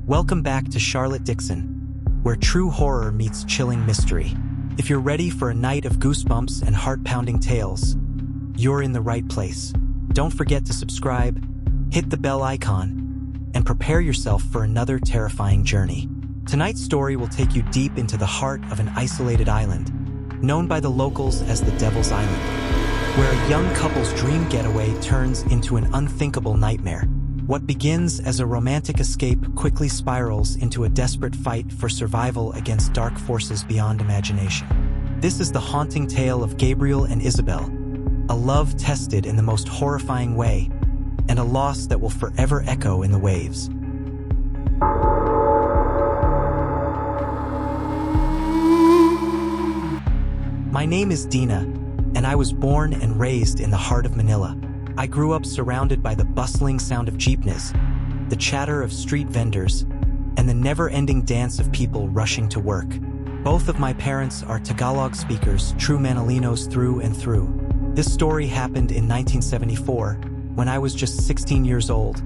Welcome back to Charlotte Dixon, where true horror meets chilling mystery. If you're ready for a night of goosebumps and heart-pounding tales, you're in the right place. Don't forget to subscribe, hit the bell icon, and prepare yourself for another terrifying journey. Tonight's story will take you deep into the heart of an isolated island, known by the locals as the Devil's Island, where a young couple's dream getaway turns into an unthinkable nightmare. What begins as a romantic escape quickly spirals into a desperate fight for survival against dark forces beyond imagination. This is the haunting tale of Gabriel and Isabel, a love tested in the most horrifying way, and a loss that will forever echo in the waves. My name is Dina, and I was born and raised in the heart of Manila. I grew up surrounded by the bustling sound of jeepneys, the chatter of street vendors, and the never-ending dance of people rushing to work. Both of my parents are Tagalog speakers, true Manilinos through and through. This story happened in 1974, when I was just 16 years old,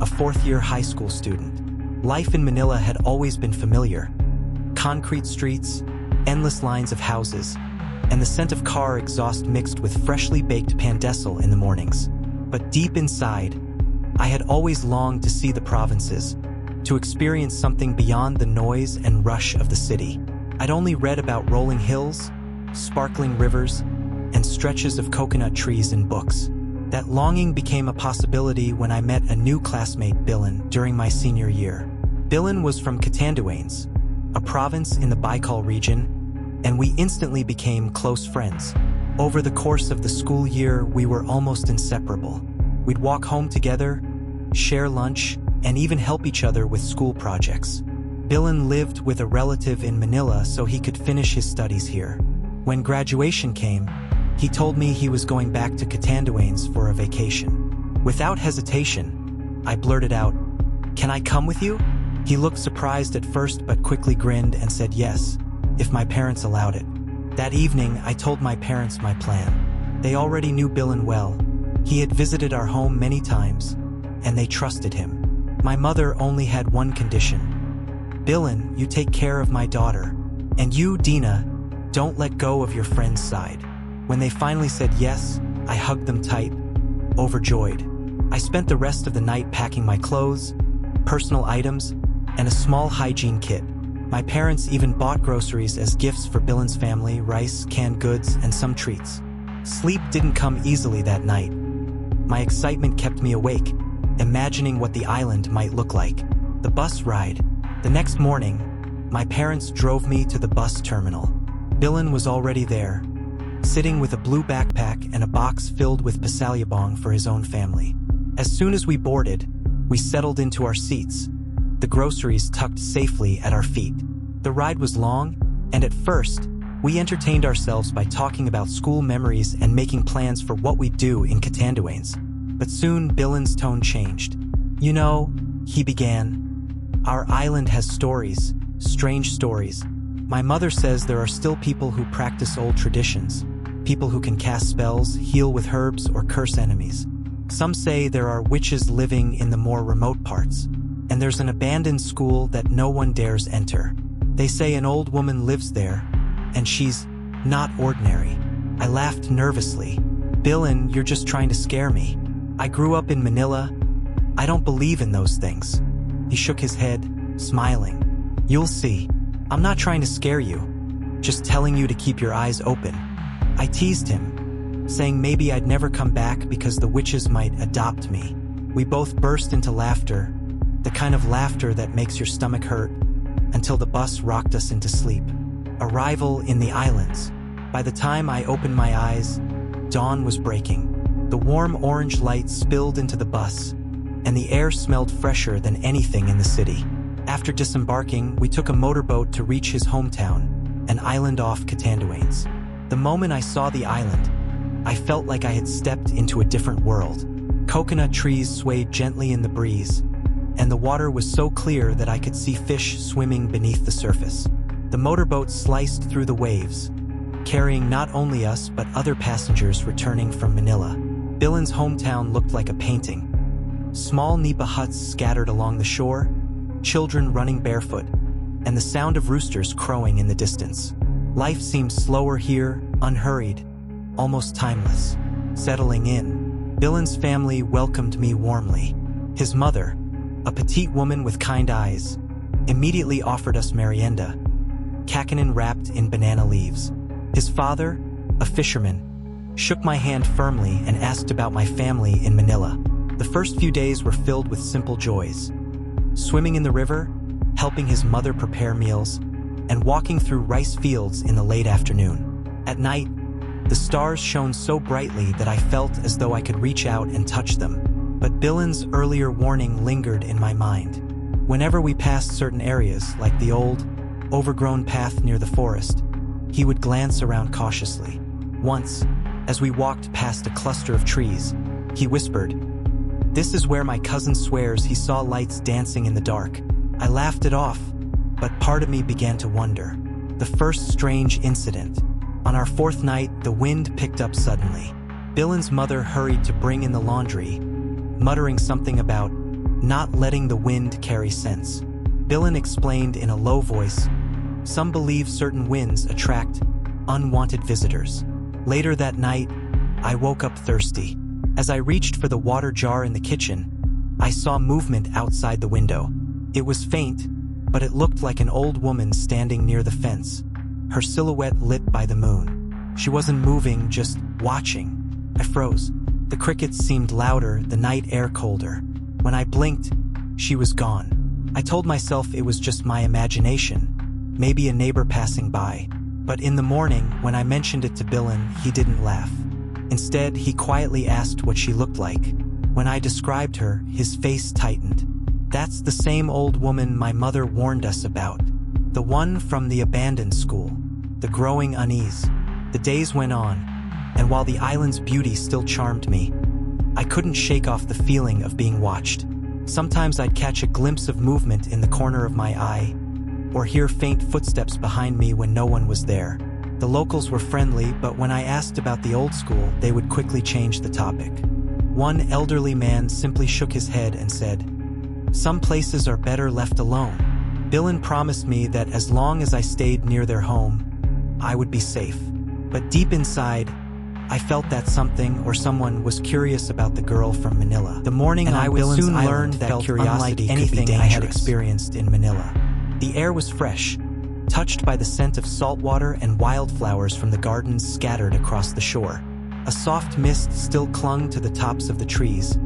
a fourth-year high school student. Life in Manila had always been familiar. Concrete streets, endless lines of houses, and the scent of car exhaust mixed with freshly baked pandesal in the mornings. But deep inside, I had always longed to see the provinces, to experience something beyond the noise and rush of the city. I'd only read about rolling hills, sparkling rivers, and stretches of coconut trees in books. That longing became a possibility when I met a new classmate, Billen, during my senior year. Billen was from Catanduanes, a province in the Bicol region, and we instantly became close friends. Over the course of the school year, we were almost inseparable. We'd walk home together, share lunch, and even help each other with school projects. Billen lived with a relative in Manila so he could finish his studies here. When graduation came, he told me he was going back to Catanduanes for a vacation. Without hesitation, I blurted out, "Can I come with you?" He looked surprised at first but quickly grinned and said yes, if my parents allowed it. That evening, I told my parents my plan. They already knew Billen well. He had visited our home many times, and they trusted him. My mother only had one condition. "Billen, you take care of my daughter. And you, Dina, don't let go of your friend's side." When they finally said yes, I hugged them tight, overjoyed. I spent the rest of the night packing my clothes, personal items, and a small hygiene kit. My parents even bought groceries as gifts for Billen's family, rice, canned goods, and some treats. Sleep didn't come easily that night. My excitement kept me awake, imagining what the island might look like. The bus ride. The next morning, my parents drove me to the bus terminal. Billen was already there, sitting with a blue backpack and a box filled with pasalubong for his own family. As soon as we boarded, we settled into our seats, the groceries tucked safely at our feet. The ride was long, and at first, we entertained ourselves by talking about school memories and making plans for what we'd do in Catanduanes. But soon, Billen's tone changed. "You know," he began, "our island has stories, strange stories. My mother says there are still people who practice old traditions, people who can cast spells, heal with herbs, or curse enemies. Some say there are witches living in the more remote parts. And there's an abandoned school that no one dares enter. They say an old woman lives there, and she's not ordinary." I laughed nervously. "Billen, you're just trying to scare me. I grew up in Manila. I don't believe in those things." He shook his head, smiling. "You'll see. I'm not trying to scare you, just telling you to keep your eyes open." I teased him, saying maybe I'd never come back because the witches might adopt me. We both burst into laughter, the kind of laughter that makes your stomach hurt, until the bus rocked us into sleep. Arrival in the islands. By the time I opened my eyes, dawn was breaking. The warm orange light spilled into the bus, and the air smelled fresher than anything in the city. After disembarking, we took a motorboat to reach his hometown, an island off Catanduanes. The moment I saw the island, I felt like I had stepped into a different world. Coconut trees swayed gently in the breeze, and the water was so clear that I could see fish swimming beneath the surface. The motorboat sliced through the waves, carrying not only us but other passengers returning from Manila. Billen's hometown looked like a painting. Small nipa huts scattered along the shore, children running barefoot, and the sound of roosters crowing in the distance. Life seemed slower here, unhurried, almost timeless. Settling in, Billen's family welcomed me warmly. His mother, a petite woman with kind eyes, immediately offered us merienda, kakanin wrapped in banana leaves. His father, a fisherman, shook my hand firmly and asked about my family in Manila. The first few days were filled with simple joys. Swimming in the river, helping his mother prepare meals, and walking through rice fields in the late afternoon. At night, the stars shone so brightly that I felt as though I could reach out and touch them. But Billen's earlier warning lingered in my mind. Whenever we passed certain areas, like the old, overgrown path near the forest, he would glance around cautiously. Once, as we walked past a cluster of trees, he whispered, "This is where my cousin swears he saw lights dancing in the dark." I laughed it off, but part of me began to wonder. The first strange incident. On our fourth night, the wind picked up suddenly. Billen's mother hurried to bring in the laundry, muttering something about not letting the wind carry sense. Billen explained in a low voice, "Some believe certain winds attract unwanted visitors." Later that night, I woke up thirsty. As I reached for the water jar in the kitchen, I saw movement outside the window. It was faint, but it looked like an old woman standing near the fence, her silhouette lit by the moon. She wasn't moving, just watching. I froze. The crickets seemed louder, the night air colder. When I blinked, she was gone. I told myself it was just my imagination, maybe a neighbor passing by. But in the morning, when I mentioned it to Billen, he didn't laugh. Instead, he quietly asked what she looked like. When I described her, his face tightened. "That's the same old woman my mother warned us about. The one from the abandoned school." The growing unease. The days went on, and while the island's beauty still charmed me, I couldn't shake off the feeling of being watched. Sometimes I'd catch a glimpse of movement in the corner of my eye, or hear faint footsteps behind me when no one was there. The locals were friendly, but when I asked about the old school, they would quickly change the topic. One elderly man simply shook his head and said, "Some places are better left alone." Billen promised me that as long as I stayed near their home, I would be safe. But deep inside, I felt that something or someone was curious about the girl from Manila. The morning and I would soon learn that curiosity could be anything I had experienced in Manila. The air was fresh, touched by the scent of salt water and wildflowers from the gardens scattered across the shore. A soft mist still clung to the tops of the trees,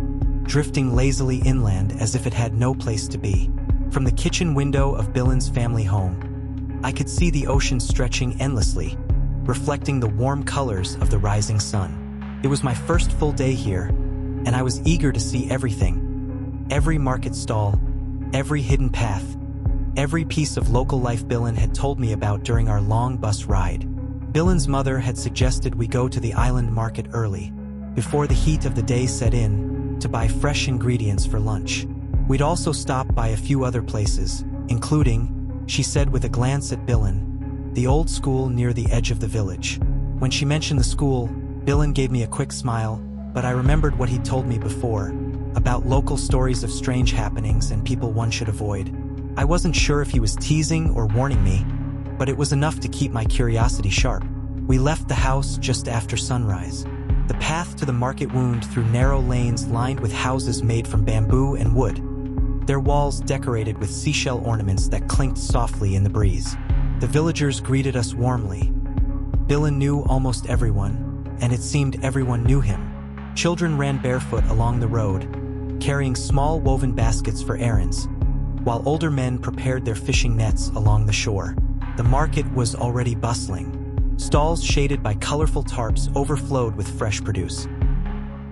drifting lazily inland as if it had no place to be. From the kitchen window of Billen's family home, I could see the ocean stretching endlessly, reflecting the warm colors of the rising sun. It was my first full day here, and I was eager to see everything. Every market stall, every hidden path, every piece of local life Billen had told me about during our long bus ride. Billen's mother had suggested we go to the island market early, before the heat of the day set in, to buy fresh ingredients for lunch. We'd also stop by a few other places, including, she said with a glance at Billen, the old school near the edge of the village. When she mentioned the school, Billen gave me a quick smile, but I remembered what he'd told me before, about local stories of strange happenings and people one should avoid. I wasn't sure if he was teasing or warning me, but it was enough to keep my curiosity sharp. We left the house just after sunrise. The path to the market wound through narrow lanes lined with houses made from bamboo and wood, their walls decorated with seashell ornaments that clinked softly in the breeze. The villagers greeted us warmly. Billen knew almost everyone, and it seemed everyone knew him. Children ran barefoot along the road, carrying small woven baskets for errands, while older men prepared their fishing nets along the shore. The market was already bustling. Stalls shaded by colorful tarps overflowed with fresh produce.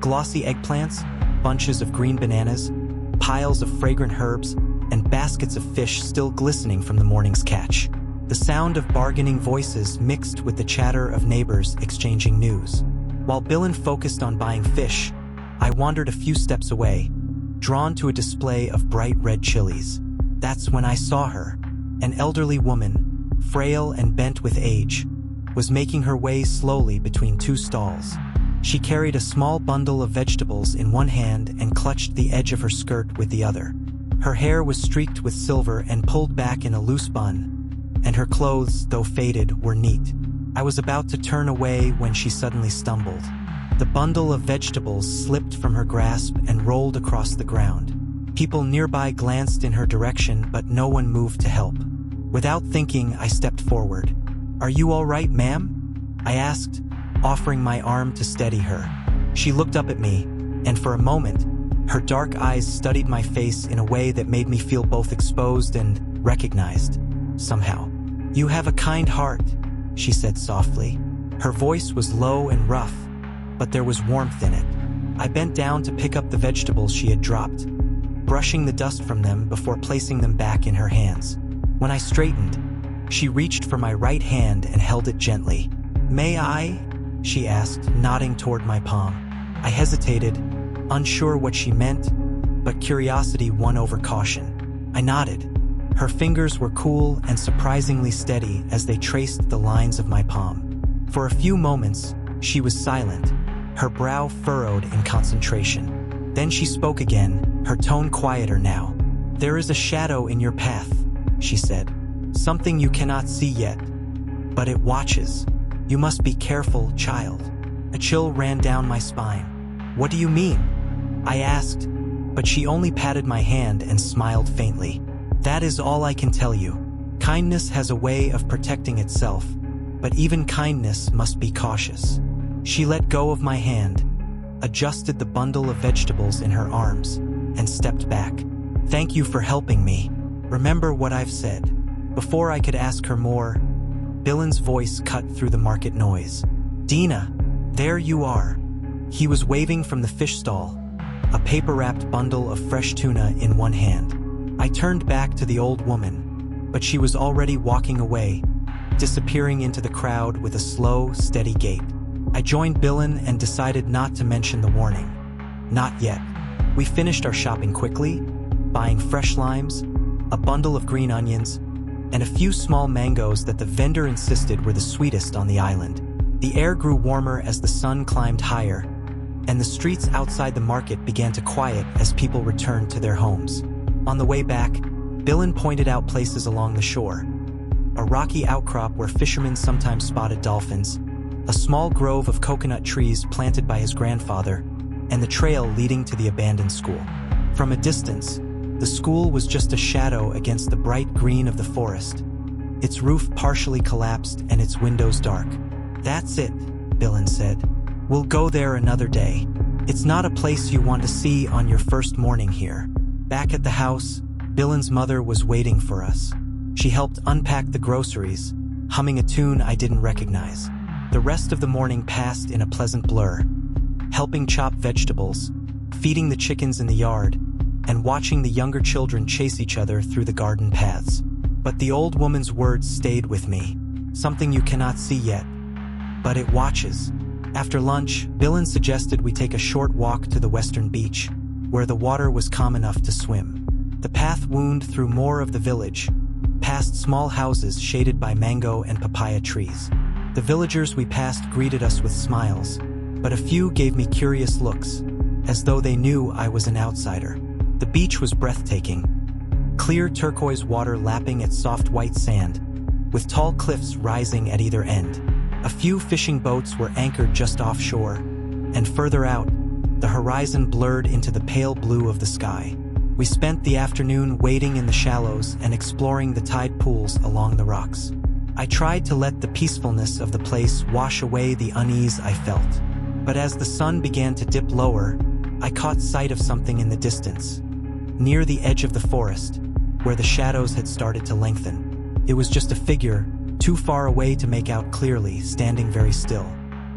Glossy eggplants, bunches of green bananas, piles of fragrant herbs, and baskets of fish still glistening from the morning's catch. The sound of bargaining voices mixed with the chatter of neighbors exchanging news. While Billen focused on buying fish, I wandered a few steps away, drawn to a display of bright red chilies. That's when I saw her. An elderly woman, frail and bent with age, was making her way slowly between two stalls. She carried a small bundle of vegetables in one hand and clutched the edge of her skirt with the other. Her hair was streaked with silver and pulled back in a loose bun, and her clothes, though faded, were neat. I was about to turn away when she suddenly stumbled. The bundle of vegetables slipped from her grasp and rolled across the ground. People nearby glanced in her direction, but no one moved to help. Without thinking, I stepped forward. "Are you all right, ma'am?" I asked, offering my arm to steady her. She looked up at me, and for a moment, her dark eyes studied my face in a way that made me feel both exposed and recognized, somehow. "You have a kind heart," she said softly. Her voice was low and rough, but there was warmth in it. I bent down to pick up the vegetables she had dropped, brushing the dust from them before placing them back in her hands. When I straightened, she reached for my right hand and held it gently. "May I?" she asked, nodding toward my palm. I hesitated, unsure what she meant, but curiosity won over caution. I nodded. Her fingers were cool and surprisingly steady as they traced the lines of my palm. For a few moments, she was silent, her brow furrowed in concentration. Then she spoke again, her tone quieter now. "There is a shadow in your path," she said. "Something you cannot see yet, but it watches. You must be careful, child." A chill ran down my spine. "What do you mean?" I asked, but she only patted my hand and smiled faintly. "That is all I can tell you. Kindness has a way of protecting itself, but even kindness must be cautious." She let go of my hand, adjusted the bundle of vegetables in her arms, and stepped back. "Thank you for helping me. Remember what I've said." Before I could ask her more, Billen's voice cut through the market noise. "Dina, there you are." He was waving from the fish stall, a paper-wrapped bundle of fresh tuna in one hand. I turned back to the old woman, but she was already walking away, disappearing into the crowd with a slow, steady gait. I joined Billen and decided not to mention the warning. Not yet. We finished our shopping quickly, buying fresh limes, a bundle of green onions, and a few small mangoes that the vendor insisted were the sweetest on the island. The air grew warmer as the sun climbed higher, and the streets outside the market began to quiet as people returned to their homes. On the way back, Billen pointed out places along the shore. A rocky outcrop where fishermen sometimes spotted dolphins, a small grove of coconut trees planted by his grandfather, and the trail leading to the abandoned school. From a distance, the school was just a shadow against the bright green of the forest, its roof partially collapsed and its windows dark. "That's it," Billen said. "We'll go there another day. It's not a place you want to see on your first morning here." Back at the house, Billen's mother was waiting for us. She helped unpack the groceries, humming a tune I didn't recognize. The rest of the morning passed in a pleasant blur, helping chop vegetables, feeding the chickens in the yard, and watching the younger children chase each other through the garden paths. But the old woman's words stayed with me. "Something you cannot see yet, but it watches." After lunch, Billen suggested we take a short walk to the western beach, where the water was calm enough to swim. The path wound through more of the village, past small houses shaded by mango and papaya trees. The villagers we passed greeted us with smiles, but a few gave me curious looks, as though they knew I was an outsider. The beach was breathtaking, clear turquoise water lapping at soft white sand, with tall cliffs rising at either end. A few fishing boats were anchored just offshore, and further out, the horizon blurred into the pale blue of the sky. We spent the afternoon wading in the shallows and exploring the tide pools along the rocks. I tried to let the peacefulness of the place wash away the unease I felt. But as the sun began to dip lower, I caught sight of something in the distance, near the edge of the forest, where the shadows had started to lengthen. It was just a figure, too far away to make out clearly, standing very still.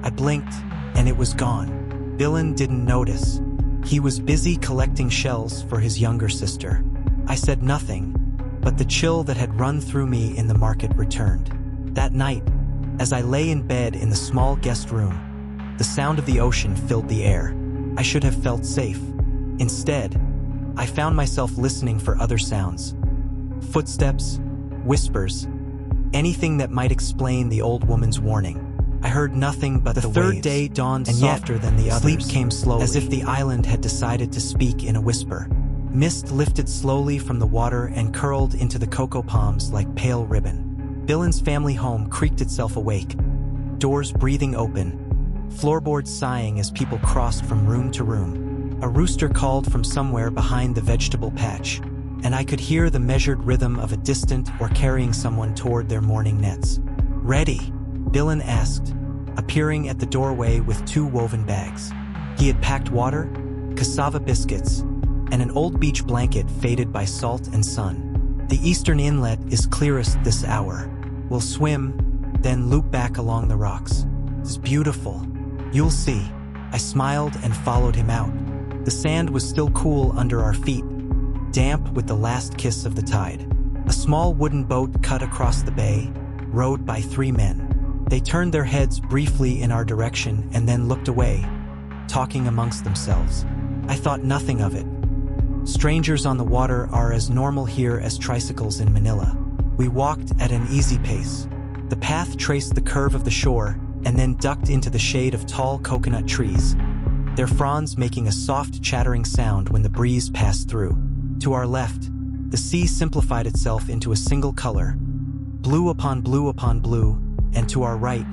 I blinked, and it was gone. Billen didn't notice. He was busy collecting shells for his younger sister. I said nothing, but the chill that had run through me in the market returned. That night, as I lay in bed in the small guest room, the sound of the ocean filled the air. I should have felt safe. Instead, I found myself listening for other sounds. Footsteps, whispers, anything that might explain the old woman's warning. I heard nothing but the third day dawned softer than the others. Sleep came slowly, as if the island had decided to speak in a whisper. Mist lifted slowly from the water and curled into the cocoa palms like pale ribbon. Billen's family home creaked itself awake, doors breathing open, floorboards sighing as people crossed from room to room. A rooster called from somewhere behind the vegetable patch, and I could hear the measured rhythm of a distant or carrying someone toward their morning nets. "Ready?" Billen asked, appearing at the doorway with 2 woven bags. He had packed water, cassava biscuits, and an old beach blanket faded by salt and sun. "The eastern inlet is clearest this hour. We'll swim, then loop back along the rocks. It's beautiful. You'll see." I smiled and followed him out. The sand was still cool under our feet, damp with the last kiss of the tide. A small wooden boat cut across the bay, rowed by 3 men. They turned their heads briefly in our direction and then looked away, talking amongst themselves. I thought nothing of it. Strangers on the water are as normal here as tricycles in Manila. We walked at an easy pace. The path traced the curve of the shore and then ducked into the shade of tall coconut trees, their fronds making a soft chattering sound when the breeze passed through. To our left, the sea simplified itself into a single color, blue upon blue upon blue, and to our right,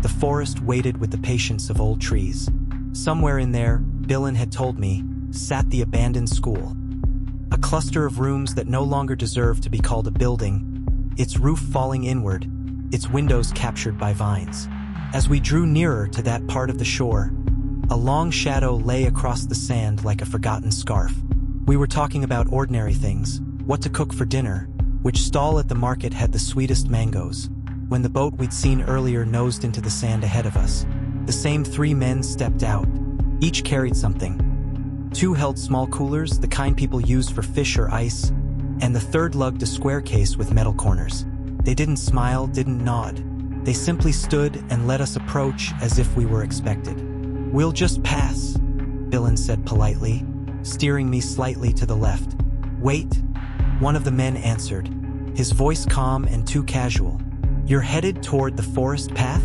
the forest waited with the patience of old trees. Somewhere in there, Billen had told me, sat the abandoned school. A cluster of rooms that no longer deserved to be called a building, its roof falling inward, its windows captured by vines. As we drew nearer to that part of the shore, a long shadow lay across the sand like a forgotten scarf. We were talking about ordinary things, what to cook for dinner, which stall at the market had the sweetest mangoes, when the boat we'd seen earlier nosed into the sand ahead of us. The same 3 men stepped out. Each carried something. 2 held small coolers, the kind people use for fish or ice, and the third lugged a square case with metal corners. They didn't smile, didn't nod. They simply stood and let us approach as if we were expected. "We'll just pass," Billen said politely, steering me slightly to the left. "Wait," one of the men answered, his voice calm and too casual. "You're headed toward the forest path?"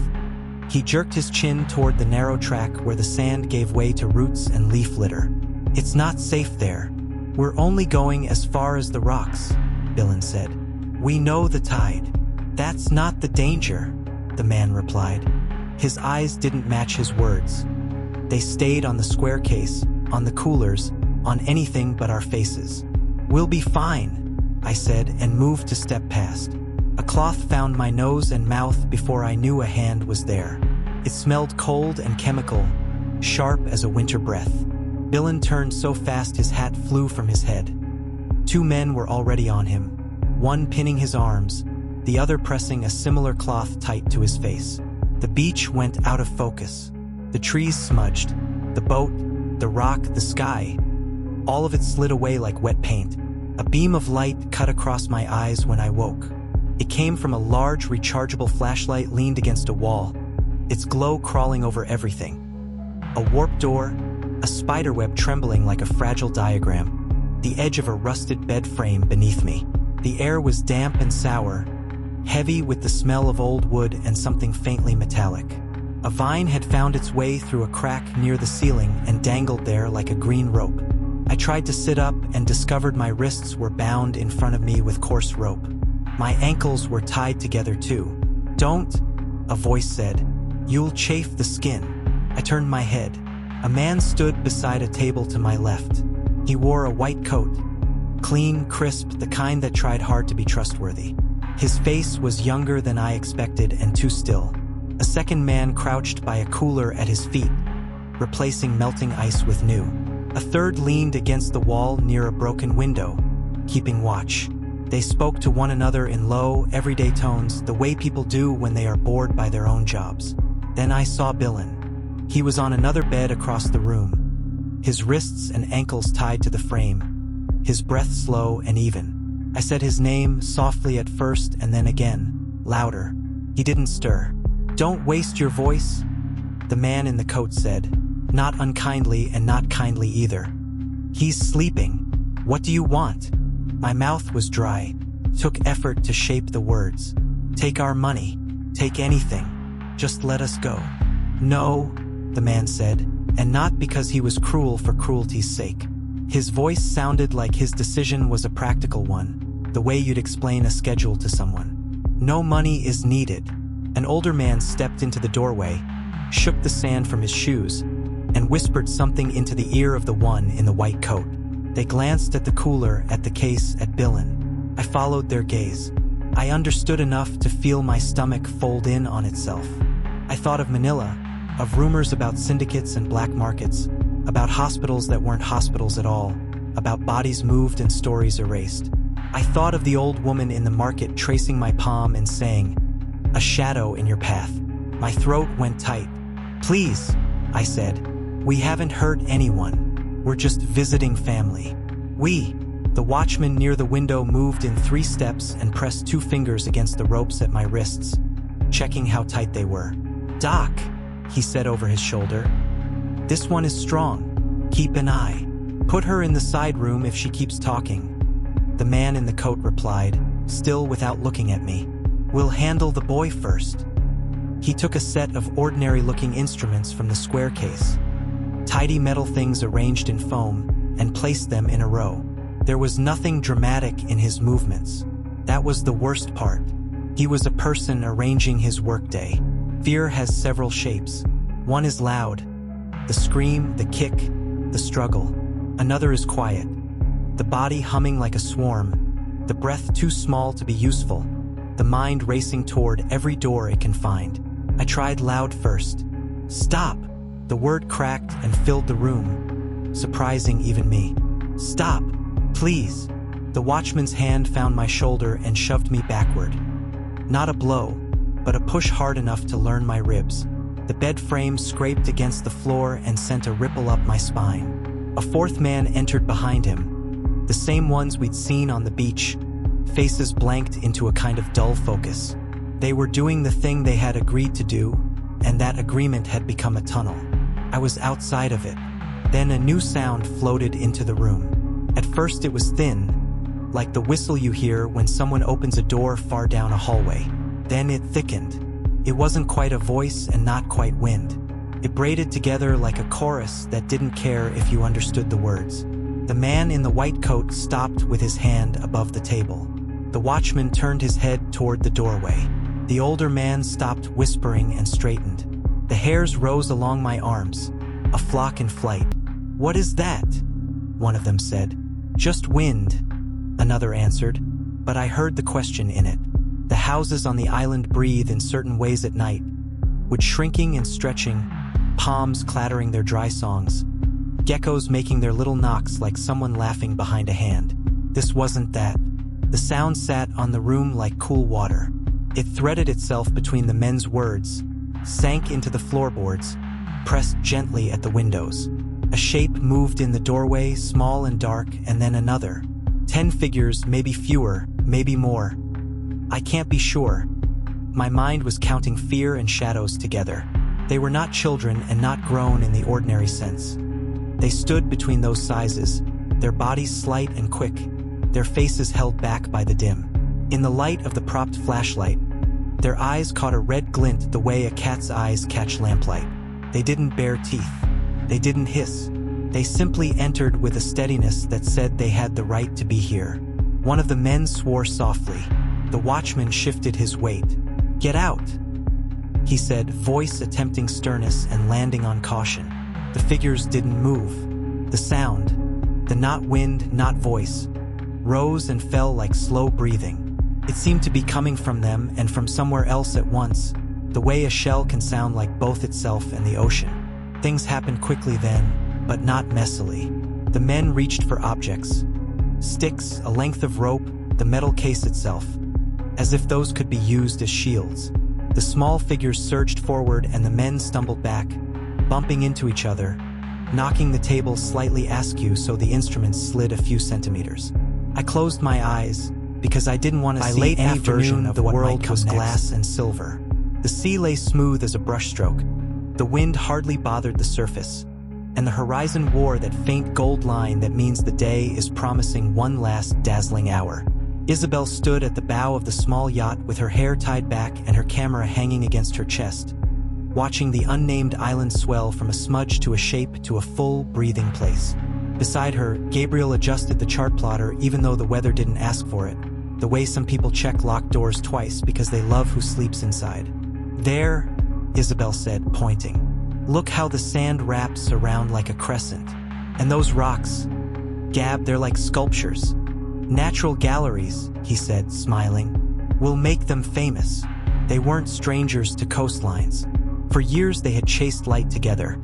He jerked his chin toward the narrow track where the sand gave way to roots and leaf litter. "It's not safe there. We're only going as far as the rocks," Billen said. "We know the tide." "That's not the danger," the man replied. His eyes didn't match his words. They stayed on the square case, on the coolers, on anything but our faces. "We'll be fine," I said and moved to step past. A cloth found my nose and mouth before I knew a hand was there. It smelled cold and chemical, sharp as a winter breath. Billen turned so fast his hat flew from his head. 2 men were already on him, one pinning his arms, the other pressing a similar cloth tight to his face. The beach went out of focus. The trees smudged, the boat, the rock, the sky. All of it slid away like wet paint. A beam of light cut across my eyes when I woke. It came from a large rechargeable flashlight leaned against a wall, its glow crawling over everything. A warped door, a spiderweb trembling like a fragile diagram, the edge of a rusted bed frame beneath me. The air was damp and sour, heavy with the smell of old wood and something faintly metallic. A vine had found its way through a crack near the ceiling and dangled there like a green rope. I tried to sit up and discovered my wrists were bound in front of me with coarse rope. My ankles were tied together too. "Don't," a voice said. "You'll chafe the skin." I turned my head. A man stood beside a table to my left. He wore a white coat, clean, crisp, the kind that tried hard to be trustworthy. His face was younger than I expected and too still. A second man crouched by a cooler at his feet, replacing melting ice with new. A third leaned against the wall near a broken window, keeping watch. They spoke to one another in low, everyday tones, the way people do when they are bored by their own jobs. Then I saw Billen. He was on another bed across the room, his wrists and ankles tied to the frame, his breath slow and even. I said his name softly at first and then again, louder. He didn't stir. "Don't waste your voice," the man in the coat said, not unkindly and not kindly either. "He's sleeping. What do you want?" My mouth was dry, took effort to shape the words. "Take our money. Take anything. Just let us go." "No," the man said, and not because he was cruel for cruelty's sake. His voice sounded like his decision was a practical one, the way you'd explain a schedule to someone. No money is needed. An older man stepped into the doorway, shook the sand from his shoes, and whispered something into the ear of the one in the white coat. They glanced at the cooler, at the case, at Billin. I followed their gaze. I understood enough to feel my stomach fold in on itself. I thought of Manila, of rumors about syndicates and black markets, about hospitals that weren't hospitals at all, about bodies moved and stories erased. I thought of the old woman in the market tracing my palm and saying, "A shadow in your path." My throat went tight. "Please," I said, "we haven't hurt anyone. We're just visiting family." The watchman near the window moved in 3 steps and pressed 2 fingers against the ropes at my wrists, checking how tight they were. "Doc," he said over his shoulder, "this one is strong. Keep an eye. Put her in the side room if she keeps talking." The man in the coat replied, still without looking at me, "We'll handle the boy first." He took a set of ordinary-looking instruments from the square case, tidy metal things arranged in foam, and placed them in a row. There was nothing dramatic in his movements. That was the worst part. He was a person arranging his workday. Fear has several shapes. One is loud, the scream, the kick, the struggle. Another is quiet, the body humming like a swarm, the breath too small to be useful, the mind racing toward every door it can find. I tried loud first. "Stop!" The word cracked and filled the room, surprising even me. "Stop, please." The watchman's hand found my shoulder and shoved me backward. Not a blow, but a push hard enough to learn my ribs. The bed frame scraped against the floor and sent a ripple up my spine. A 4th man entered behind him, the same ones we'd seen on the beach, faces blanked into a kind of dull focus. They were doing the thing they had agreed to do, and that agreement had become a tunnel. I was outside of it. Then a new sound floated into the room. At first it was thin, like the whistle you hear when someone opens a door far down a hallway. Then it thickened. It wasn't quite a voice and not quite wind. It braided together like a chorus that didn't care if you understood the words. The man in the white coat stopped with his hand above the table. The watchman turned his head toward the doorway. The older man stopped whispering and straightened. The hairs rose along my arms, a flock in flight. "What is that?" one of them said. "Just wind," another answered, but I heard the question in it. The houses on the island breathe in certain ways at night, with shrinking and stretching, palms clattering their dry songs, geckos making their little knocks like someone laughing behind a hand. This wasn't that. The sound sat on the room like cool water. It threaded itself between the men's words, sank into the floorboards, pressed gently at the windows. A shape moved in the doorway, small and dark, and then another. 10 figures, maybe fewer, maybe more. I can't be sure. My mind was counting fear and shadows together. They were not children and not grown in the ordinary sense. They stood between those sizes, their bodies slight and quick, their faces held back by the dim. In the light of the propped flashlight, their eyes caught a red glint the way a cat's eyes catch lamplight. They didn't bare teeth. They didn't hiss. They simply entered with a steadiness that said they had the right to be here. One of the men swore softly. The watchman shifted his weight. "Get out," he said, voice attempting sternness and landing on caution. The figures didn't move. The sound, the not wind, not voice, rose and fell like slow breathing. It seemed to be coming from them and from somewhere else at once, the way a shell can sound like both itself and the ocean. Things happened quickly then, but not messily. The men reached for objects. Sticks, a length of rope, the metal case itself, as if those could be used as shields. The small figures surged forward and the men stumbled back, bumping into each other, knocking the table slightly askew so the instruments slid a few centimeters. I closed my eyes, because I didn't want to see any version of the world was glass and silver. The sea lay smooth as a brushstroke. The wind hardly bothered the surface, and the horizon wore that faint gold line that means the day is promising one last dazzling hour. Isabel stood at the bow of the small yacht with her hair tied back and her camera hanging against her chest, watching the unnamed island swell from a smudge to a shape to a full, breathing place. Beside her, Gabriel adjusted the chart plotter even though the weather didn't ask for it, the way some people check locked doors twice because they love who sleeps inside. "There," Isabel said, pointing. "Look how the sand wraps around like a crescent. And those rocks, Gab, they're like sculptures. Natural galleries," he said, smiling. "We'll make them famous." They weren't strangers to coastlines. For years they had chased light together.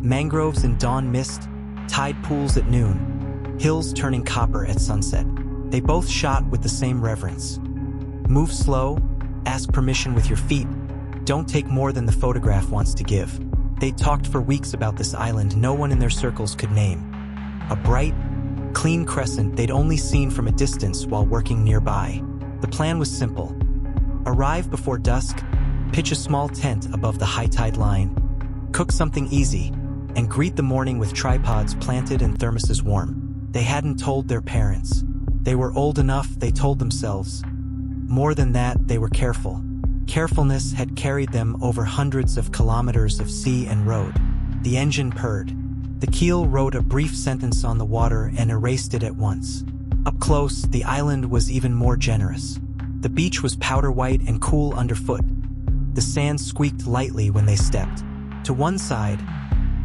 Mangroves in dawn mist, tide pools at noon, hills turning copper at sunset. They both shot with the same reverence. "Move slow, ask permission with your feet, don't take more than the photograph wants to give." They talked for weeks about this island no one in their circles could name. A bright, clean crescent they'd only seen from a distance while working nearby. The plan was simple. Arrive before dusk, pitch a small tent above the high tide line, cook something easy, and greet the morning with tripods planted and thermoses warm. They hadn't told their parents. They were old enough, they told themselves. More than that, they were careful. Carefulness had carried them over hundreds of kilometers of sea and road. The engine purred. The keel wrote a brief sentence on the water and erased it at once. Up close, the island was even more generous. The beach was powder white and cool underfoot. The sand squeaked lightly when they stepped. To one side,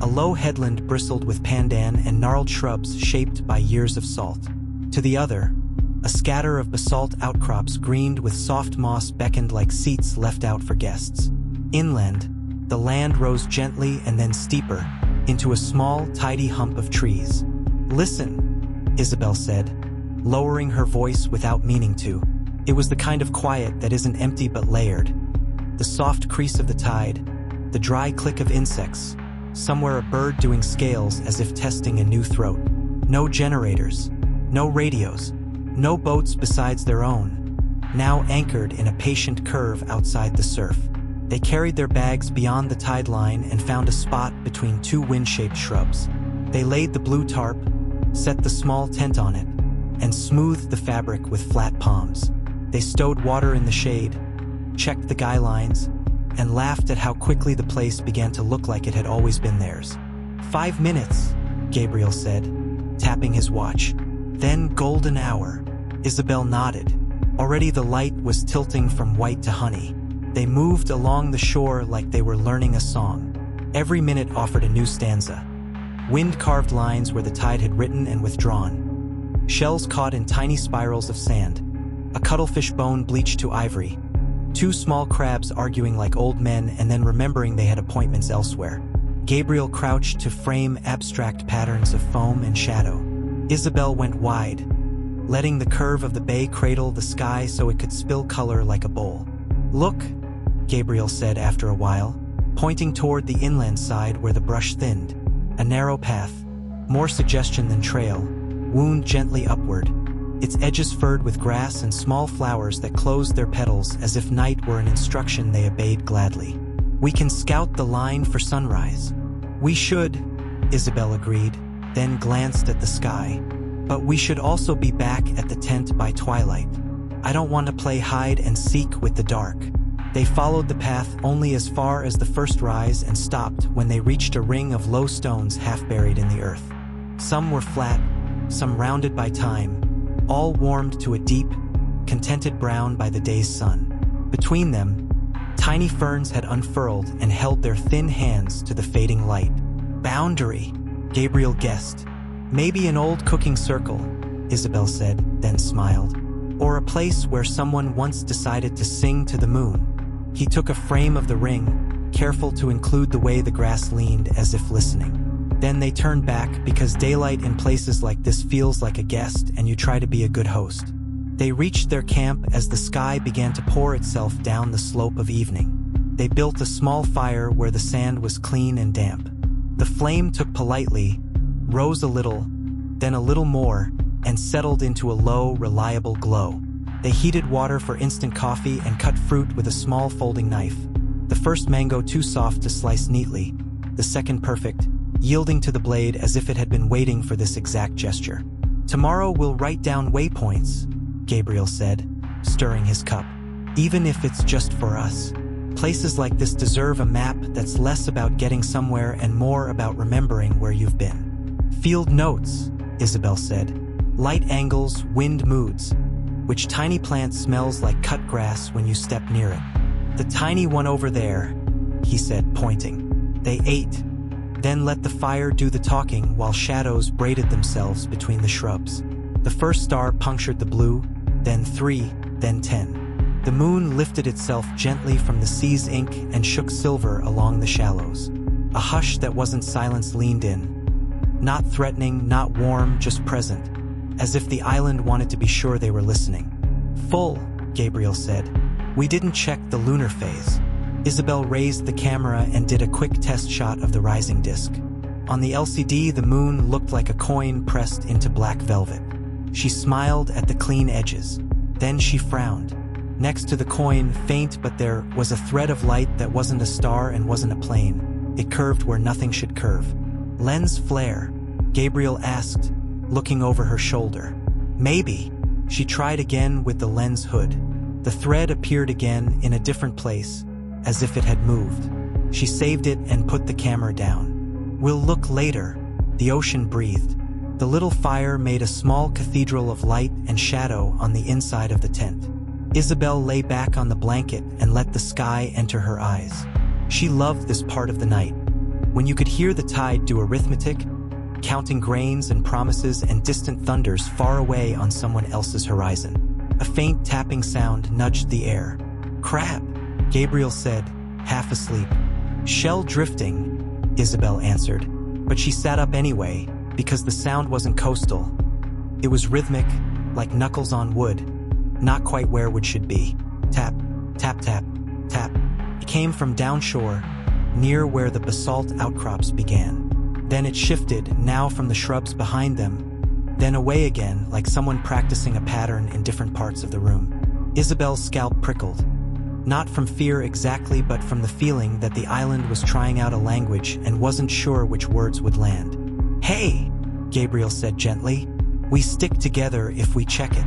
a low headland bristled with pandan and gnarled shrubs shaped by years of salt. To the other, a scatter of basalt outcrops greened with soft moss beckoned like seats left out for guests. Inland, the land rose gently and then steeper, into a small, tidy hump of trees. "Listen," Isabel said, lowering her voice without meaning to. It was the kind of quiet that isn't empty but layered. The soft crease of the tide, the dry click of insects, somewhere a bird doing scales as if testing a new throat. No generators, no radios, no boats besides their own, now anchored in a patient curve outside the surf. They carried their bags beyond the tide line and found a spot between two wind-shaped shrubs. They laid the blue tarp, set the small tent on it, and smoothed the fabric with flat palms. They stowed water in the shade, checked the guy lines, and laughed at how quickly the place began to look like it had always been theirs. 5 minutes, Gabriel said, tapping his watch. Then golden hour. Isabel nodded. Already the light was tilting from white to honey. They moved along the shore like they were learning a song. Every minute offered a new stanza. Wind-carved lines where the tide had written and withdrawn. Shells caught in tiny spirals of sand. A cuttlefish bone bleached to ivory. 2 small crabs arguing like old men and then remembering they had appointments elsewhere. Gabriel crouched to frame abstract patterns of foam and shadow. Isabel went wide, letting the curve of the bay cradle the sky so it could spill color like a bowl. "Look," Gabriel said after a while, pointing toward the inland side where the brush thinned. A narrow path, more suggestion than trail, wound gently upward, its edges furred with grass and small flowers that closed their petals as if night were an instruction they obeyed gladly. "We can scout the line for sunrise." "We should," Isabel agreed, then glanced at the sky. "But we should also be back at the tent by twilight. I don't want to play hide and seek with the dark." They followed the path only as far as the first rise and stopped when they reached a ring of low stones half buried in the earth. Some were flat, some rounded by time, all warmed to a deep, contented brown by the day's sun. Between them, tiny ferns had unfurled and held their thin hands to the fading light. "Boundary," Gabriel guessed. "Maybe an old cooking circle," Isabel said, then smiled. "Or a place where someone once decided to sing to the moon." He took a frame of the ring, careful to include the way the grass leaned as if listening. Then they turned back because daylight in places like this feels like a guest and you try to be a good host. They reached their camp as the sky began to pour itself down the slope of evening. They built a small fire where the sand was clean and damp. The flame took politely, rose a little, then a little more, and settled into a low, reliable glow. They heated water for instant coffee and cut fruit with a small folding knife. The first mango too soft to slice neatly, the second perfect, yielding to the blade as if it had been waiting for this exact gesture. "Tomorrow we'll write down waypoints," Gabriel said, stirring his cup. "Even if it's just for us. Places like this deserve a map that's less about getting somewhere and more about remembering where you've been." Field notes, Isabel said. Light angles, wind moods. Which tiny plant smells like cut grass when you step near it? The tiny one over there, he said, pointing. They ate, then let the fire do the talking while shadows braided themselves between the shrubs. The first star punctured the blue, then 3, then 10. The moon lifted itself gently from the sea's ink and shook silver along the shallows. A hush that wasn't silence leaned in. Not threatening, not warm, just present, as if the island wanted to be sure they were listening. Full, Gabriel said. We didn't check the lunar phase. Isabel raised the camera and did a quick test shot of the rising disk. On the LCD, the moon looked like a coin pressed into black velvet. She smiled at the clean edges. Then she frowned. Next to the coin, faint, but there was a thread of light that wasn't a star and wasn't a plane. It curved where nothing should curve. Lens flare, Gabriel asked, looking over her shoulder. Maybe. She tried again with the lens hood. The thread appeared again in a different place, as if it had moved. She saved it and put the camera down. We'll look later, the ocean breathed. The little fire made a small cathedral of light and shadow on the inside of the tent. Isabel lay back on the blanket and let the sky enter her eyes. She loved this part of the night, when you could hear the tide do arithmetic, counting grains and promises and distant thunders far away on someone else's horizon. A faint tapping sound nudged the air. Crab, Gabriel said, half asleep. Shell drifting, Isabel answered, but she sat up anyway, because the sound wasn't coastal. It was rhythmic, like knuckles on wood, not quite where wood should be. Tap, tap, tap, tap. It came from downshore, near where the basalt outcrops began. Then it shifted, now from the shrubs behind them, then away again, like someone practicing a pattern in different parts of the room. Isabel's scalp prickled. Not from fear exactly, but from the feeling that the island was trying out a language and wasn't sure which words would land. Hey, Gabriel said gently. We stick together if we check it.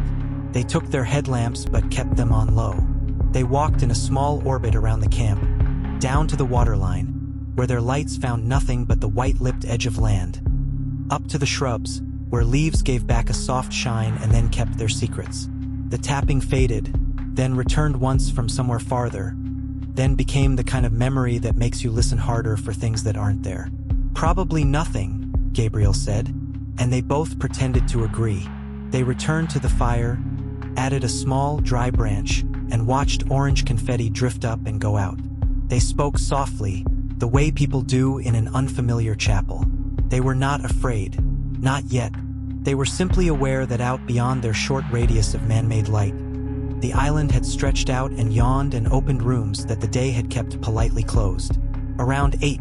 They took their headlamps but kept them on low. They walked in a small orbit around the camp, down to the waterline, where their lights found nothing but the white-lipped edge of land. Up to the shrubs, where leaves gave back a soft shine and then kept their secrets. The tapping faded, then returned once from somewhere farther, then became the kind of memory that makes you listen harder for things that aren't there. Probably nothing, Gabriel said, and they both pretended to agree. They returned to the fire, added a small, dry branch, and watched orange confetti drift up and go out. They spoke softly, the way people do in an unfamiliar chapel. They were not afraid, not yet. They were simply aware that out beyond their short radius of man-made light, the island had stretched out and yawned and opened rooms that the day had kept politely closed. Around 8,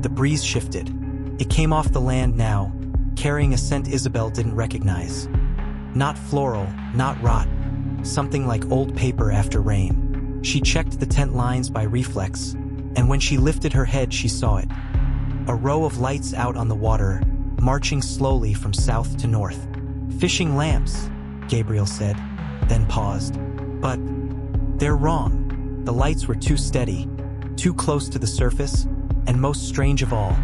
the breeze shifted. It came off the land now, carrying a scent Isabel didn't recognize. Not floral, not rot, something like old paper after rain. She checked the tent lines by reflex, and when she lifted her head she saw it. A row of lights out on the water, marching slowly from south to north. Fishing lamps, Gabriel said, then paused. But they're wrong. The lights were too steady, too close to the surface, and most strange of all,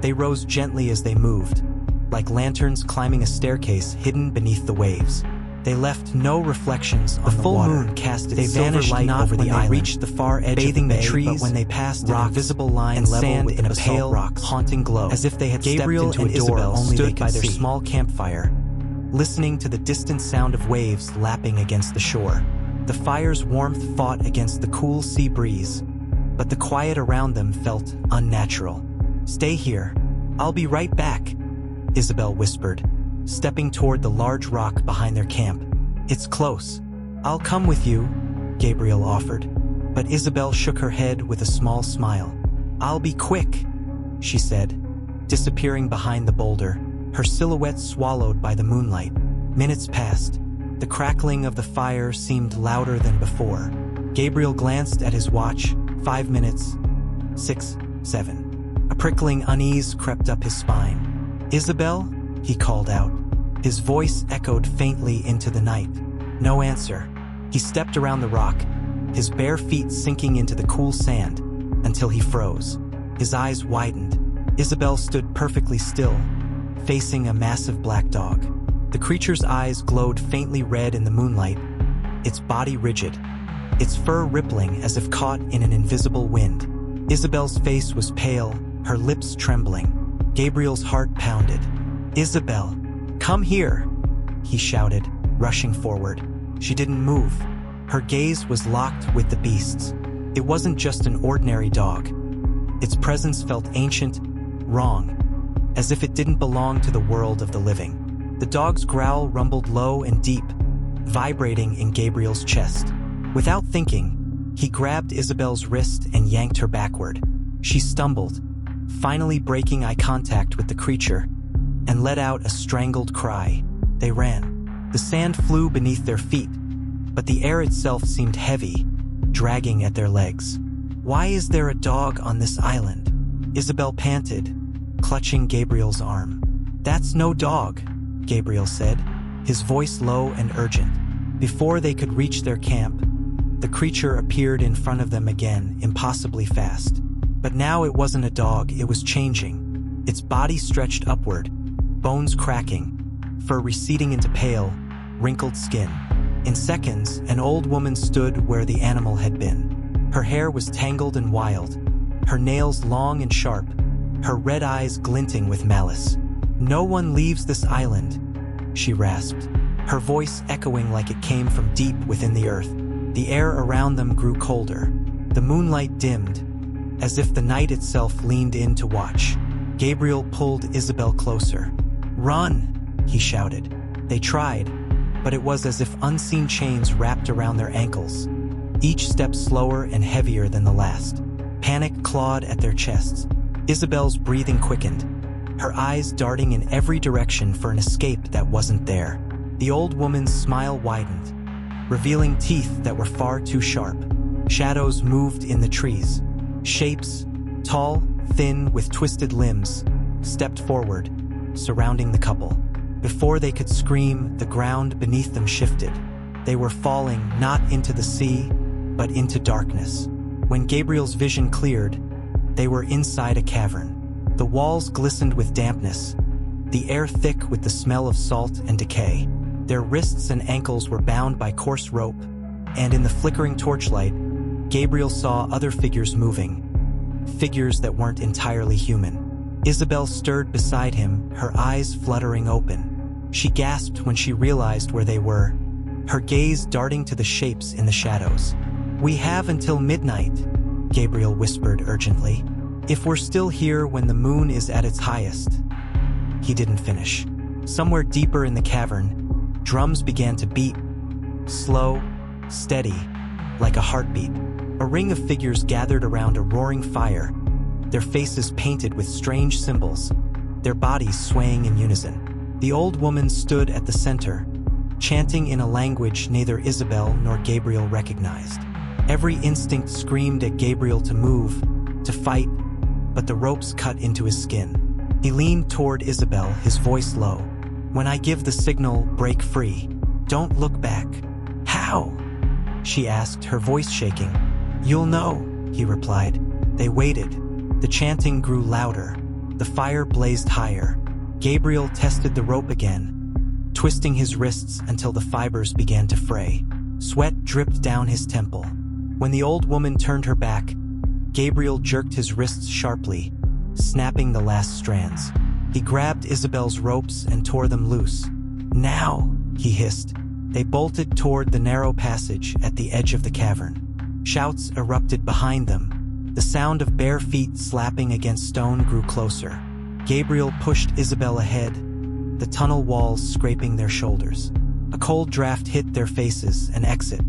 they rose gently as they moved, like lanterns climbing a staircase hidden beneath the waves. They left no reflections on the full water. Moon cast its silver light over the island, reached the far edge bathing of the trees, but when they passed rocks, an invisible line and sand in a pale, rocks, haunting glow, as if they had Gabriel stepped into a door Isabel only stood by their small campfire, listening to the distant sound of waves lapping against the shore. The fire's warmth fought against the cool sea breeze, but the quiet around them felt unnatural. Stay here. I'll be right back, Isabel whispered, stepping toward the large rock behind their camp. It's close. I'll come with you, Gabriel offered, but Isabel shook her head with a small smile. I'll be quick, she said, disappearing behind the boulder, her silhouette swallowed by the moonlight. Minutes passed. The crackling of the fire seemed louder than before. Gabriel glanced at his watch. 5 minutes. 6, 7. A prickling unease crept up his spine. Isabel? He called out. His voice echoed faintly into the night. No answer. He stepped around the rock, his bare feet sinking into the cool sand, until he froze. His eyes widened. Isabel stood perfectly still, facing a massive black dog. The creature's eyes glowed faintly red in the moonlight, its body rigid, its fur rippling as if caught in an invisible wind. Isabel's face was pale, her lips trembling. Gabriel's heart pounded. "Isabel, come here!" he shouted, rushing forward. She didn't move. Her gaze was locked with the beast's. It wasn't just an ordinary dog. Its presence felt ancient, wrong, as if it didn't belong to the world of the living. The dog's growl rumbled low and deep, vibrating in Gabriel's chest. Without thinking, he grabbed Isabel's wrist and yanked her backward. She stumbled, finally breaking eye contact with the creature, and let out a strangled cry. They ran. The sand flew beneath their feet, but the air itself seemed heavy, dragging at their legs. "Why is there a dog on this island?" Isabel panted, clutching Gabriel's arm. "That's no dog," Gabriel said, his voice low and urgent. Before they could reach their camp, the creature appeared in front of them again, impossibly fast. But now it wasn't a dog, it was changing. Its body stretched upward, bones cracking, fur receding into pale, wrinkled skin. In seconds, an old woman stood where the animal had been. Her hair was tangled and wild, her nails long and sharp, her red eyes glinting with malice. "No one leaves this island," she rasped, her voice echoing like it came from deep within the earth. The air around them grew colder. The moonlight dimmed, as if the night itself leaned in to watch. Gabriel pulled Isabel closer. "Run!" he shouted. They tried, but it was as if unseen chains wrapped around their ankles, each step slower and heavier than the last. Panic clawed at their chests. Isabel's breathing quickened, her eyes darting in every direction for an escape that wasn't there. The old woman's smile widened, revealing teeth that were far too sharp. Shadows moved in the trees. Shapes, tall, thin, with twisted limbs, stepped forward, surrounding the couple. Before they could scream, the ground beneath them shifted. They were falling not into the sea, but into darkness. When Gabriel's vision cleared, they were inside a cavern. The walls glistened with dampness, the air thick with the smell of salt and decay. Their wrists and ankles were bound by coarse rope, and in the flickering torchlight, Gabriel saw other figures moving, figures that weren't entirely human. Isabel stirred beside him, her eyes fluttering open. She gasped when she realized where they were, her gaze darting to the shapes in the shadows. "We have until midnight," Gabriel whispered urgently. "If we're still here when the moon is at its highest." He didn't finish. Somewhere deeper in the cavern, drums began to beat, slow, steady, like a heartbeat. A ring of figures gathered around a roaring fire, their faces painted with strange symbols, their bodies swaying in unison. The old woman stood at the center, chanting in a language neither Isabel nor Gabriel recognized. Every instinct screamed at Gabriel to move, to fight, but the ropes cut into his skin. He leaned toward Isabel, his voice low. "When I give the signal, break free. Don't look back." "How?" she asked, her voice shaking. "You'll know," he replied. They waited. The chanting grew louder. The fire blazed higher. Gabriel tested the rope again, twisting his wrists until the fibers began to fray. Sweat dripped down his temple. When the old woman turned her back, Gabriel jerked his wrists sharply, snapping the last strands. He grabbed Isabel's ropes and tore them loose. "Now," he hissed. They bolted toward the narrow passage at the edge of the cavern. Shouts erupted behind them. The sound of bare feet slapping against stone grew closer. Gabriel pushed Isabel ahead, the tunnel walls scraping their shoulders. A cold draft hit their faces, an exit.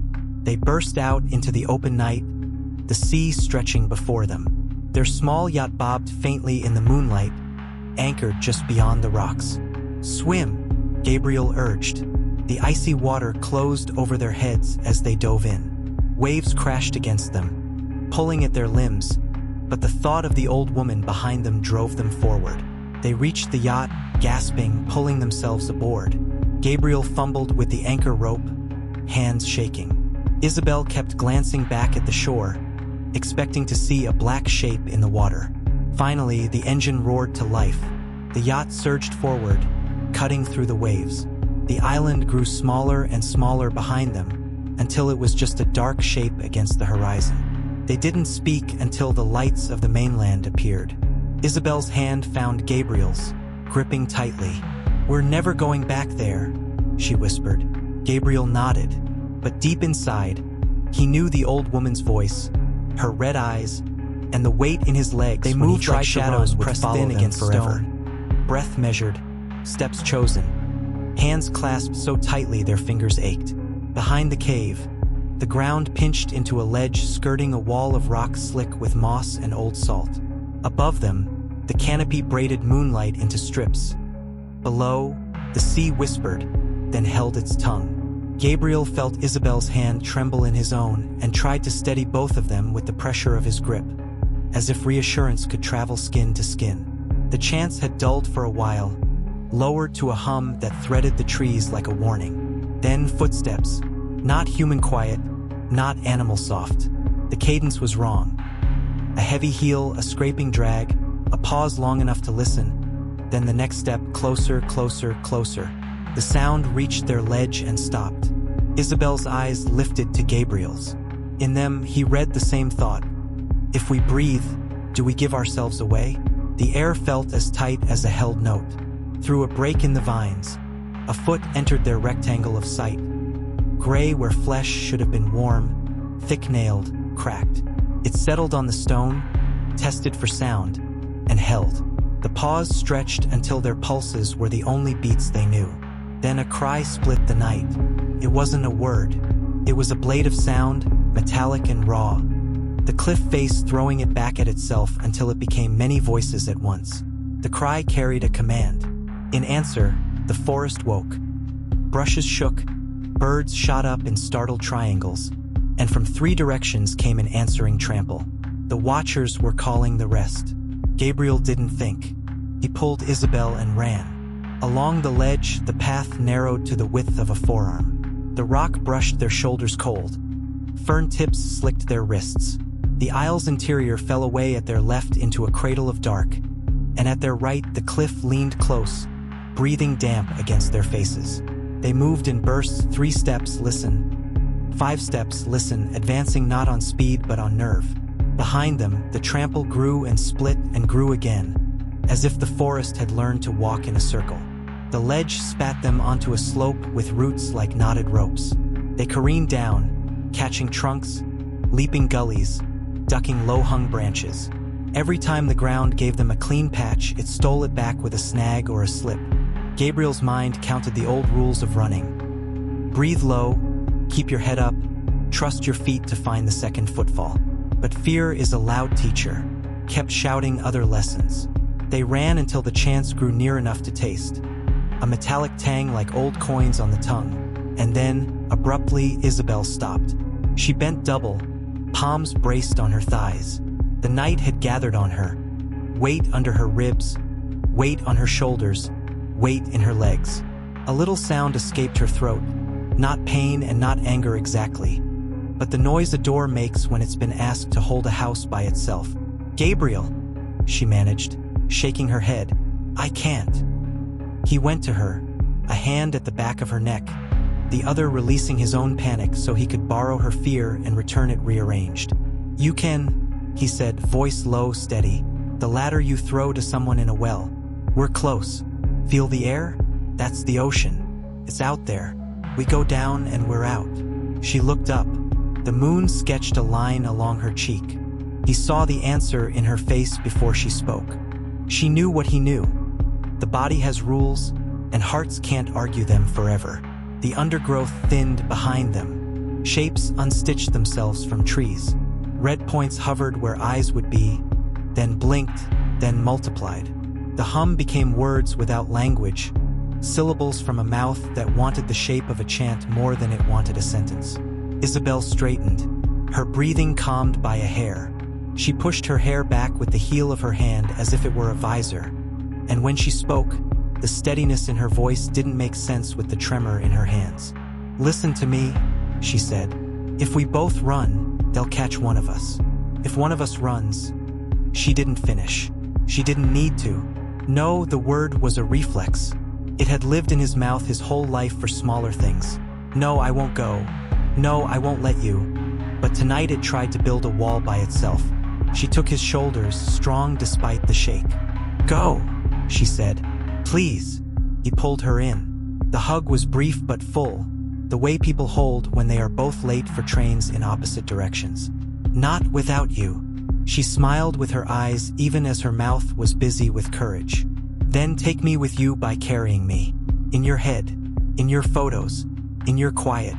They burst out into the open night, the sea stretching before them. Their small yacht bobbed faintly in the moonlight, anchored just beyond the rocks. "Swim," Gabriel urged. The icy water closed over their heads as they dove in. Waves crashed against them, pulling at their limbs, but the thought of the old woman behind them drove them forward. They reached the yacht, gasping, pulling themselves aboard. Gabriel fumbled with the anchor rope, hands shaking. Isabel kept glancing back at the shore, expecting to see a black shape in the water. Finally, the engine roared to life. The yacht surged forward, cutting through the waves. The island grew smaller and smaller behind them, until it was just a dark shape against the horizon. They didn't speak until the lights of the mainland appeared. Isabel's hand found Gabriel's, gripping tightly. "We're never going back there," she whispered. Gabriel nodded, but deep inside, he knew the old woman's voice, her red eyes, and the weight in his legs. They moved like shadows pressed thin against stone. Breath measured, steps chosen, hands clasped so tightly their fingers ached. Behind the cave, the ground pinched into a ledge skirting a wall of rock slick with moss and old salt. Above them, the canopy braided moonlight into strips. Below, the sea whispered, then held its tongue. Gabriel felt Isabel's hand tremble in his own and tried to steady both of them with the pressure of his grip, as if reassurance could travel skin to skin. The chants had dulled for a while, lowered to a hum that threaded the trees like a warning. Then footsteps, not human quiet, not animal soft. The cadence was wrong. A heavy heel, a scraping drag, a pause long enough to listen, then the next step, closer, closer, closer. The sound reached their ledge and stopped. Isabel's eyes lifted to Gabriel's. In them, he read the same thought. If we breathe, do we give ourselves away? The air felt as tight as a held note. Through a break in the vines, a foot entered their rectangle of sight. Gray where flesh should have been warm, thick-nailed, cracked. It settled on the stone, tested for sound, and held. The paws stretched until their pulses were the only beats they knew. Then a cry split the night. It wasn't a word. It was a blade of sound, metallic and raw. The cliff face throwing it back at itself until it became many voices at once. The cry carried a command. In answer, the forest woke. Brushes shook, birds shot up in startled triangles, and from 3 directions came an answering trample. The watchers were calling the rest. Gabriel didn't think. He pulled Isabel and ran. Along the ledge, the path narrowed to the width of a forearm. The rock brushed their shoulders cold. Fern tips slicked their wrists. The aisle's interior fell away at their left into a cradle of dark, and at their right the cliff leaned close, breathing damp against their faces. They moved in bursts, 3 steps, listen. 5 steps, listen, advancing not on speed but on nerve. Behind them, the trample grew and split and grew again, as if the forest had learned to walk in a circle. The ledge spat them onto a slope with roots like knotted ropes. They careened down, catching trunks, leaping gullies, ducking low-hung branches. Every time the ground gave them a clean patch, it stole it back with a snag or a slip. Gabriel's mind counted the old rules of running. Breathe low, keep your head up, trust your feet to find the second footfall. But fear is a loud teacher, kept shouting other lessons. They ran until the chants grew near enough to taste. A metallic tang like old coins on the tongue. And then, abruptly, Isabel stopped. She bent double, palms braced on her thighs. The night had gathered on her. Weight under her ribs, weight on her shoulders, weight in her legs. A little sound escaped her throat. Not pain and not anger exactly, but the noise a door makes when it's been asked to hold a house by itself. "Gabriel," she managed, shaking her head. "I can't." He went to her, a hand at the back of her neck, the other releasing his own panic so he could borrow her fear and return it rearranged. "You can," he said, voice low, steady. "The ladder you throw to someone in a well. We're close. Feel the air? That's the ocean. It's out there. We go down and we're out." She looked up. The moon sketched a line along her cheek. He saw the answer in her face before she spoke. She knew what he knew. The body has rules, and hearts can't argue them forever. The undergrowth thinned behind them. Shapes unstitched themselves from trees. Red points hovered where eyes would be, then blinked, then multiplied. The hum became words without language, syllables from a mouth that wanted the shape of a chant more than it wanted a sentence. Isabel straightened, her breathing calmed by a hair. She pushed her hair back with the heel of her hand as if it were a visor, and when she spoke, the steadiness in her voice didn't make sense with the tremor in her hands. "Listen to me," she said. "If we both run, they'll catch one of us. If one of us runs..." She didn't finish. She didn't need to. No, the word was a reflex. It had lived in his mouth his whole life for smaller things. No, I won't go. No, I won't let you. But tonight it tried to build a wall by itself. She took his shoulders, strong despite the shake. Go, she said. Please. He pulled her in. The hug was brief but full, the way people hold when they are both late for trains in opposite directions. Not without you. She smiled with her eyes even as her mouth was busy with courage. Then take me with you by carrying me. In your head, in your photos, in your quiet.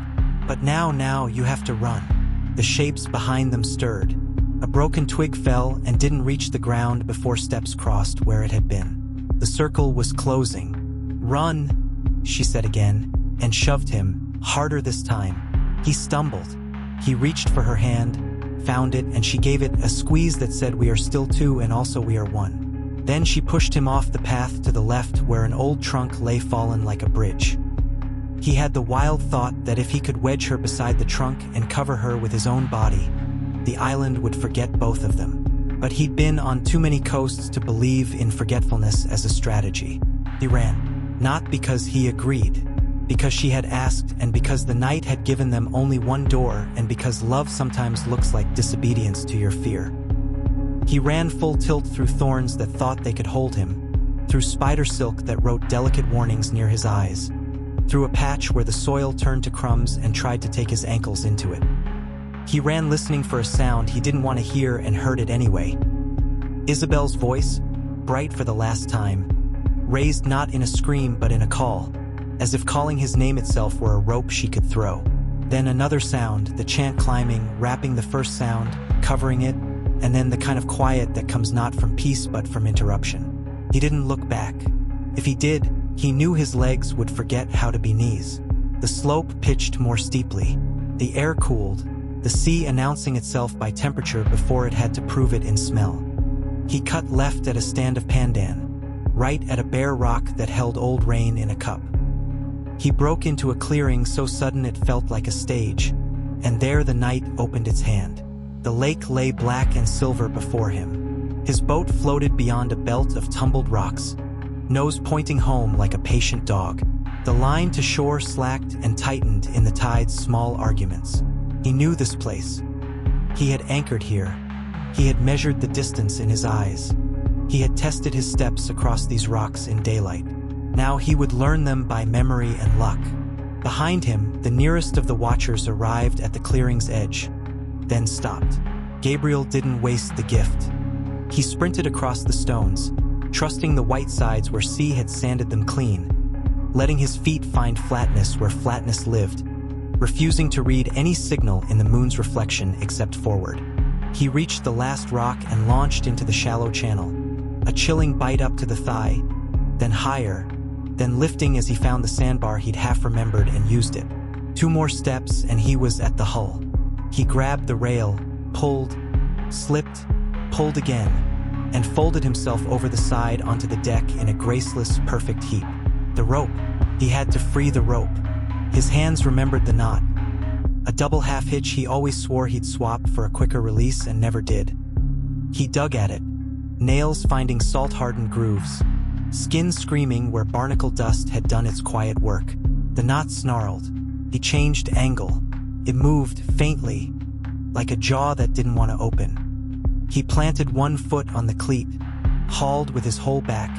But now you have to run. The shapes behind them stirred. A broken twig fell and didn't reach the ground before steps crossed where it had been. The circle was closing. Run, she said again, and shoved him, harder this time. He stumbled. He reached for her hand, found it, and she gave it a squeeze that said we are still two and also we are one. Then she pushed him off the path to the left where an old trunk lay fallen like a bridge. He had the wild thought that if he could wedge her beside the trunk and cover her with his own body, the island would forget both of them. But he'd been on too many coasts to believe in forgetfulness as a strategy. He ran, not because he agreed, because she had asked and because the night had given them only one door and because love sometimes looks like disobedience to your fear. He ran full tilt through thorns that thought they could hold him, through spider silk that wrote delicate warnings near his eyes, through a patch where the soil turned to crumbs and tried to take his ankles into it. He ran listening for a sound he didn't want to hear and heard it anyway. Isabel's voice, bright for the last time, raised not in a scream but in a call, as if calling his name itself were a rope she could throw. Then another sound, the chant climbing, wrapping the first sound, covering it, and then the kind of quiet that comes not from peace but from interruption. He didn't look back. If he did, he knew his legs would forget how to be knees. The slope pitched more steeply. The air cooled, the sea announcing itself by temperature before it had to prove it in smell. He cut left at a stand of pandan, right at a bare rock that held old rain in a cup. He broke into a clearing so sudden it felt like a stage, and there the night opened its hand. The lake lay black and silver before him. His boat floated beyond a belt of tumbled rocks, nose pointing home like a patient dog. The line to shore slacked and tightened in the tide's small arguments. He knew this place. He had anchored here. He had measured the distance in his eyes. He had tested his steps across these rocks in daylight. Now he would learn them by memory and luck. Behind him, the nearest of the watchers arrived at the clearing's edge, then stopped. Gabriel didn't waste the gift. He sprinted across the stones, trusting the white sides where sea had sanded them clean, letting his feet find flatness where flatness lived, refusing to read any signal in the moon's reflection except forward. He reached the last rock and launched into the shallow channel, a chilling bite up to the thigh, then higher, then lifting as he found the sandbar he'd half remembered and used it. 2 more steps and he was at the hull. He grabbed the rail, pulled, slipped, pulled again, and folded himself over the side onto the deck in a graceless, perfect heap. The rope. He had to free the rope. His hands remembered the knot. A double half-hitch he always swore he'd swap for a quicker release and never did. He dug at it, nails finding salt-hardened grooves, skin screaming where barnacle dust had done its quiet work. The knot snarled. He changed angle. It moved faintly, like a jaw that didn't want to open. He planted one foot on the cleat, hauled with his whole back,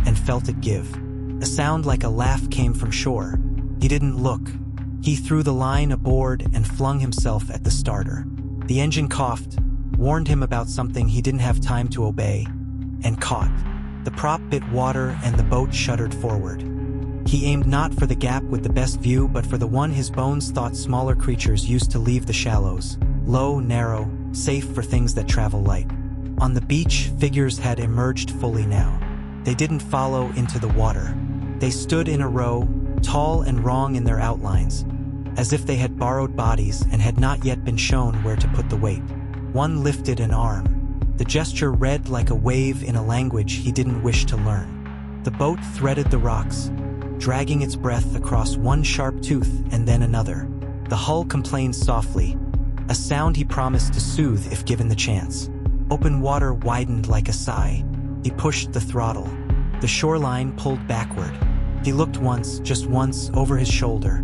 and felt it give. A sound like a laugh came from shore. He didn't look. He threw the line aboard and flung himself at the starter. The engine coughed, warned him about something he didn't have time to obey, and caught. The prop bit water and the boat shuddered forward. He aimed not for the gap with the best view but for the one his bones thought smaller creatures used to leave the shallows, low, narrow, safe for things that travel light. On the beach, figures had emerged fully now. They didn't follow into the water. They stood in a row, tall and wrong in their outlines, as if they had borrowed bodies and had not yet been shown where to put the weight. One lifted an arm. The gesture read like a wave in a language he didn't wish to learn. The boat threaded the rocks, dragging its breath across one sharp tooth and then another. The hull complained softly, a sound he promised to soothe if given the chance. Open water widened like a sigh. He pushed the throttle. The shoreline pulled backward. He looked once, just once, over his shoulder.